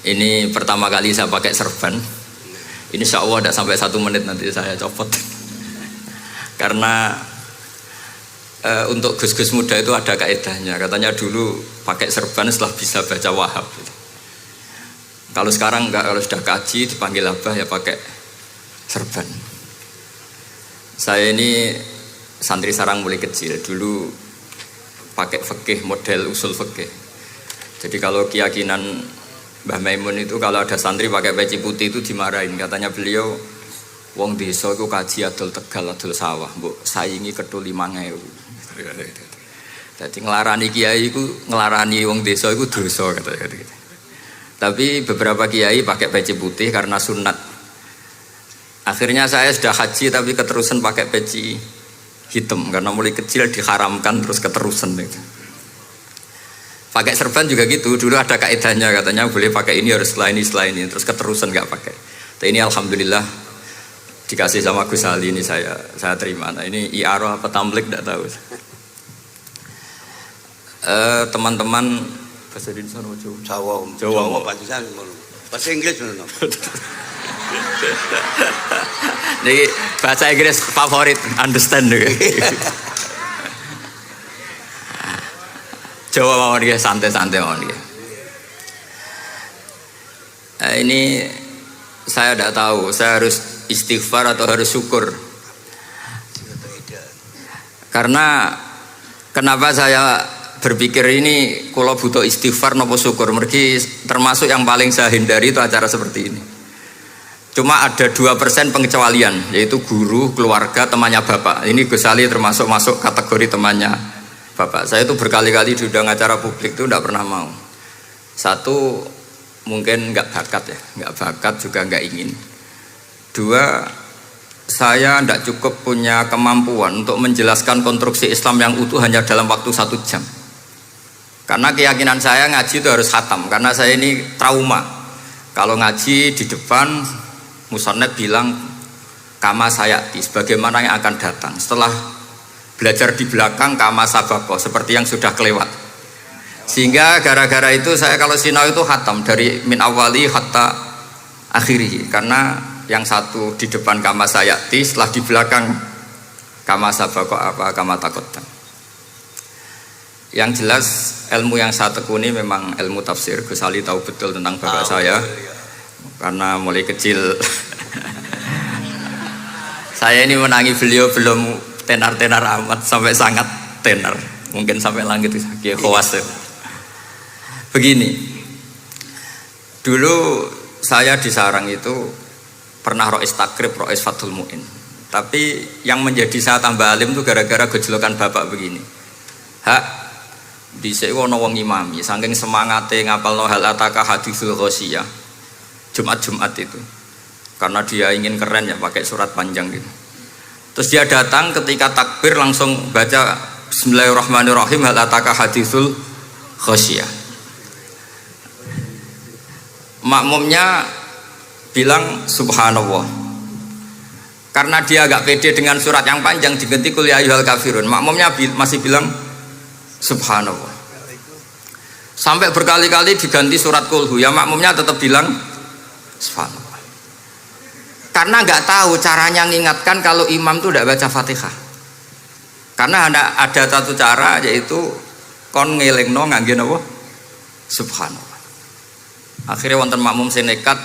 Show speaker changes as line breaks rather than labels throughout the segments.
Ini pertama kali saya pakai serban. Insya Allah tidak sampai 1 menit nanti saya copot. Karena untuk gus-gus muda itu ada kaedahnya. Katanya dulu pakai serban setelah bisa baca Wahab. Kalau sekarang enggak, kalau sudah kaji dipanggil abah ya pakai serban. Saya ini santri sarang mulai kecil. Dulu pakai fikih, model usul fikih. Jadi kalau keyakinan Mbah Maimun itu kalau ada santri pakai peci putih itu dimarahin. Katanya beliau, wong desa itu kaji adol Tegal, adol sawah, mbok saingi ketul 5.000. Jadi ngelarani kiai itu, ngelarani wong desa itu dosa katanya. Tapi beberapa kiai pakai peci putih karena sunat. Akhirnya saya sudah haji tapi keterusan pakai peci hitam karena mulai kecil diharamkan terus keterusan itu. Pakai serban juga gitu, dulu ada kaedahnya katanya boleh pakai ini harus setelah ini terus keterusan nggak pakai. Tapi ini alhamdulillah dikasih sama Gus Ali ini saya terima. Nah ini IARO apa Tamblik tidak tahu. Teman-teman bahasa Indonesia
Jawa bahasa Inggris benar.
Jadi bahasa Inggris favorit, understand juga. Jawa mawon dia santai-santai mawon dia. Ini saya tidak tahu, saya harus istighfar atau harus syukur. Karena kenapa saya berpikir ini kalau butuh istighfar nopo syukur, mergi termasuk yang paling saya hindari itu acara seperti ini. Cuma ada 2% pengecualian, yaitu guru, keluarga, temannya bapak. Ini Gus Ali termasuk masuk kategori temannya bapak. Saya itu berkali-kali diundang acara publik itu tidak pernah mau. Satu, mungkin nggak bakat ya, nggak bakat juga nggak ingin. 2, saya tidak cukup punya kemampuan untuk menjelaskan konstruksi Islam yang utuh hanya dalam waktu 1 jam. Karena keyakinan saya ngaji itu harus khatam, karena saya ini trauma. Kalau ngaji di depan, musannaf bilang kama sayati, sebagaimana yang akan datang. Setelah belajar di belakang kama sabako, seperti yang sudah kelewat. Sehingga gara-gara itu saya kalau sinau itu khatam dari min awali hatta akhiri, karena yang satu di depan kama sayati, setelah di belakang kama sabako apa kama takotan. Yang jelas ilmu yang saya tekuni memang ilmu tafsir. Gus Ali tahu betul tentang bapak saya karena mulai kecil saya ini menangi beliau belum tenar-tenar amat, sampai sangat tenar, mungkin sampai langit kayak khawas. Begini, dulu saya di sarang itu pernah rois takrib, rois fathul mu'in. Tapi yang menjadi saya tambah alim itu gara-gara gejolokan bapak begini. Dhisik ana wong imami saking semangate ngapalno hal ataka hadisul ghosiyah Jumat-Jumat itu. Karena dia ingin keren ya pakai surat panjang gitu. Terus dia datang ketika takbir langsung baca Bismillahirrahmanirrahim hal ataka hadisul ghosiyah. Makmumnya bilang subhanallah. Karena dia agak pede dengan surat yang panjang diganti kul ya ayyuhal kafirun. Makmumnya masih bilang subhanallah. Sampai berkali-kali diganti surat kulhu, ya makmumnya tetap bilang subhanallah. Karena nggak tahu caranya mengingatkan kalau imam itu tidak baca Fatihah. Karena ada satu cara, yaitu kon ngelingno ngangge napa subhanallah. Akhirnya wonten makmum sing nekat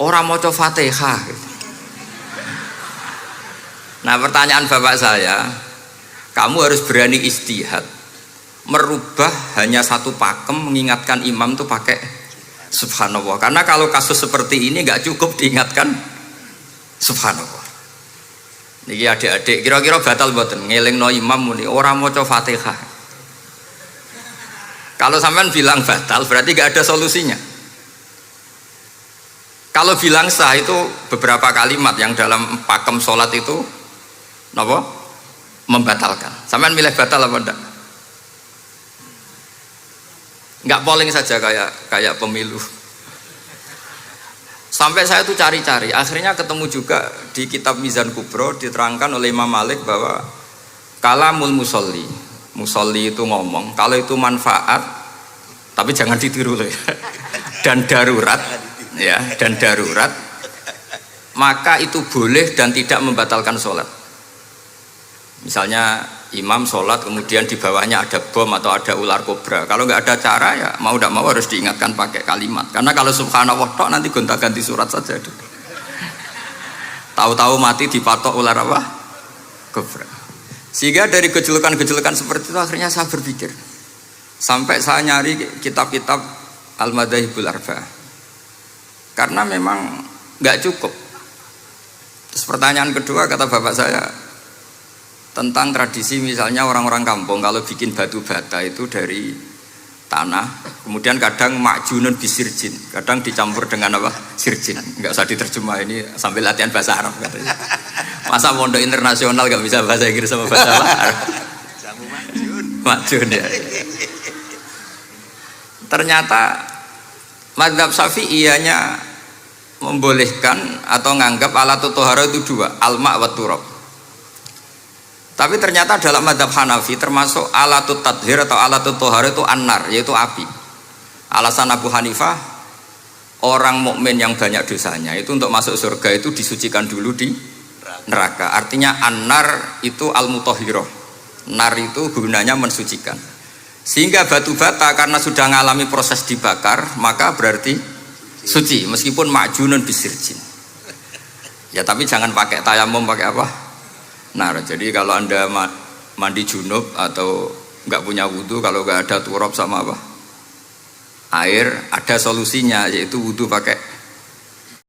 ora maca Fatihah. Nah, pertanyaan bapak saya, kamu harus berani ijtihad merubah hanya satu pakem mengingatkan imam itu pakai subhanallah. Karena kalau kasus seperti ini nggak cukup diingatkan subhanallah. Niki adik-adik kira-kira batal mboten ngelingno imam muni ora maca Fatihah. Kalau sampean bilang batal berarti nggak ada solusinya. Kalau bilang sah itu beberapa kalimat yang dalam pakem sholat itu napa membatalkan. Sampean milih batal apa enggak? Nggak polling saja kayak pemilu. Sampai saya tuh cari-cari, akhirnya ketemu juga di kitab Mizan Kubro diterangkan oleh Imam Malik bahwa kalamul musolli itu ngomong, kalau itu manfaat, tapi jangan ditiru loh ya. dan darurat, ya, dan darurat, maka itu boleh dan tidak membatalkan sholat. Misalnya imam sholat kemudian di bawahnya ada bom atau ada ular kobra, kalau nggak ada cara ya mau tidak mau harus diingatkan pakai kalimat, karena kalau subhanallah tok nanti gonta-ganti surat saja. Tahu-tahu mati dipatok ular apa? Kobra. Sehingga dari gejolokan-gejolokan seperti itu akhirnya saya berpikir, sampai saya nyari kitab-kitab Al-Madzhabul Arba'ah, karena memang nggak cukup. Terus pertanyaan kedua kata bapak saya tentang tradisi, misalnya orang-orang kampung kalau bikin batu bata itu dari tanah, kemudian kadang makjunun bisirjin, kadang dicampur dengan apa? Sirjin. Nggak usah diterjemah, ini sambil latihan bahasa Arab katanya. Masa pondok internasional nggak bisa bahasa Inggris sama bahasa Arab? Makjun ya. Ternyata mazhab Syafi'iyahnya membolehkan atau nganggap alatut tohara itu dua, al-ma' wa turab. Tapi ternyata dalam mazhab Hanafi termasuk alatut tathhir atau alatut tohara itu an-nar, yaitu api. Alasan Abu Hanifah, orang mukmin yang banyak dosanya itu untuk masuk surga itu disucikan dulu di neraka. Artinya an-nar itu al-mutahhirah. Nar itu gunanya mensucikan. Sehingga batu bata karena sudah mengalami proses dibakar, maka berarti suci meskipun makjunun bisirjin. Ya tapi jangan pakai tayamum, pakai apa? Nah, jadi kalau Anda mandi junub atau nggak punya wudhu, kalau nggak ada turab sama apa? Air, ada solusinya, yaitu wudhu pakai